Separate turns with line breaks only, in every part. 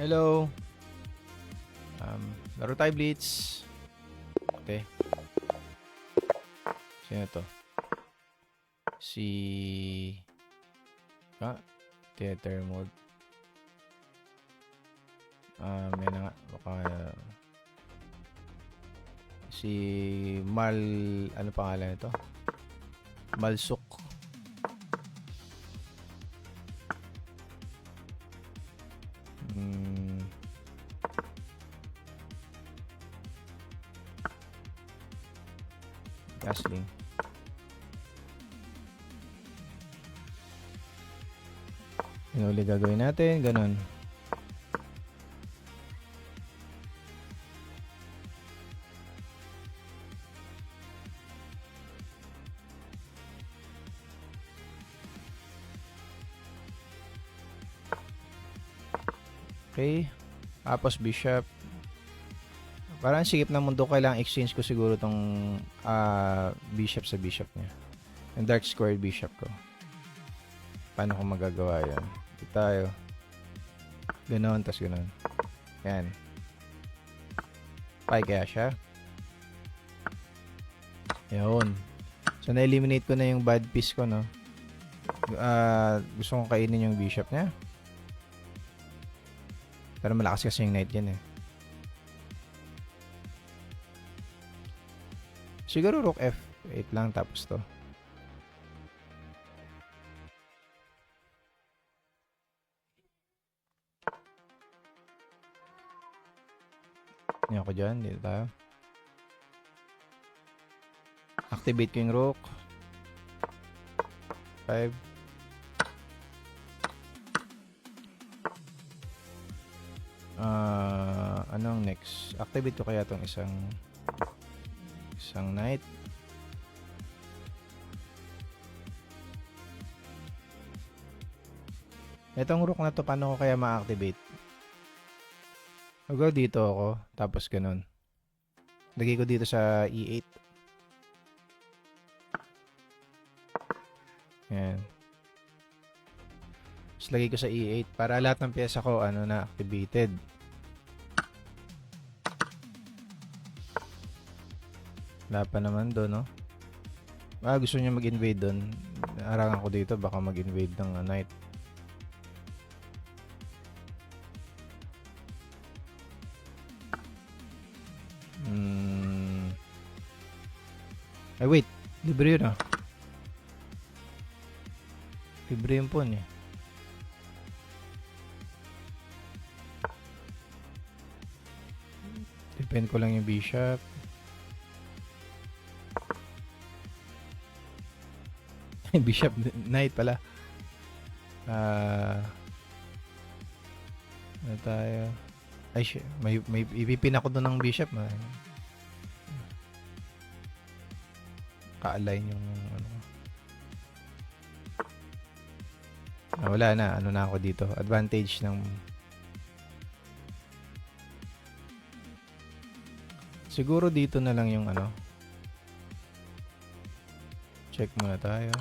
Hello. Laro tayo Blitz. Okay. Sino to? Si... Theater mode. May na nga. Baka... si Mal... Ano pangalan ito? Malsuk. Gasling. Yun ulit gagawin natin. Ganon. Okay. Tapos bishop. Parang sikip na mundo, kailangan exchange ko siguro tong bishop sa bishop niya. Yung dark squared bishop ko. Paano ko magagawa yan? Ito tayo. Ganon, tas ganon. Yan. Pai kaya siya. Yun. So, na-eliminate ko na yung bad piece ko, no? Gusto kong kainin yung bishop niya. Pero malakas kasi yung knight yan, eh. Siguro rook F8 lang tapos to. Yan ako dyan. Dito tayo. Activate ko yung rook. 5. Anong next? Activate ko kaya tong isang knight. Itong rook na to, paano ko kaya ma-activate? Go dito ako, tapos ganun. Lagay ko dito sa E8. Yan. Tapos lagay ko sa E8 para lahat ng pyesa ko na activated. Wala pa naman doon, no? Gusto niya mag-invade doon. Arangan ko dito, baka mag-invade ng knight. Ay, wait. Libre yun, ah. Libre yung pawn, eh. Depend ko lang yung bishop. Bishop knight pala. Ano tayo? Ay, may ipipin ako doon ng bishop. Ka-align yung ano. Wala na. Ano na ako dito? Advantage ng... Siguro dito na lang yung ano. Check muna tayo.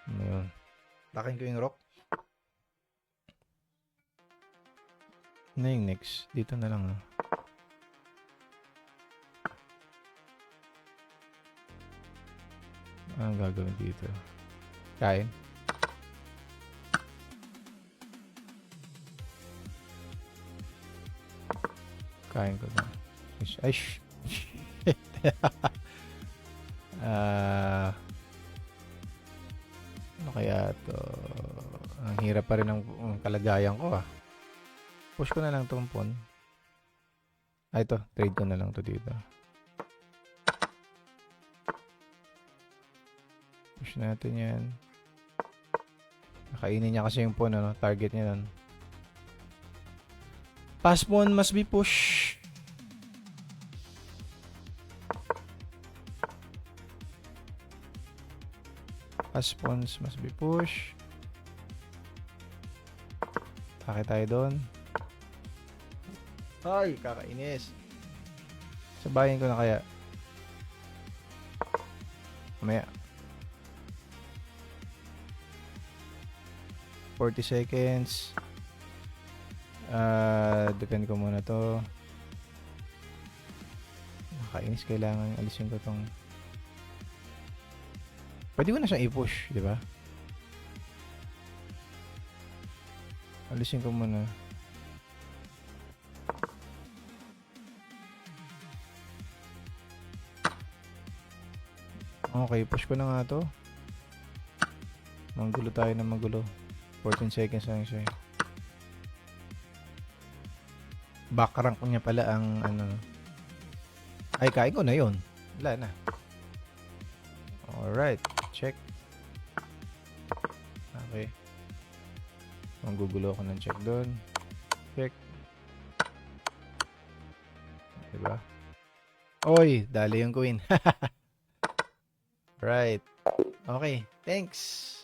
Ayun. Lakin ko yung rock. Ano yung next? Dito na lang. Anong gagawin dito? Kain. Kain ko na. Ay, shit. Ano kaya to? Ang hirap pa rin ng kalagayan ko, ah. Push ko na lang itong pawn. Ito. Trade ko na lang to dito. Push natin yan. Nakainin niya kasi yung pawn, ano? Target niya nun. Pass pawn must be push. Pass pawns must be push. Bakit tayo doon? Ay, kakainis. Sabayin ko na kaya. Mamaya. 40 seconds. Depend ko muna to. Nakainis, kailangan alisin ko tong. Pwede ko na siyang i-push, di ba? Alisin ko muna. Okay, push ko na nga to. Manggulo tayo ng magulo. 14 seconds lang siya. Back rank niya pala ang ano. Ay, kain ko na yun. Wala na. Alright. Check. Okay. Manggugulo ako ng check doon. Check. Diba? Oy, dali yung queen. Right. Okay. Thanks.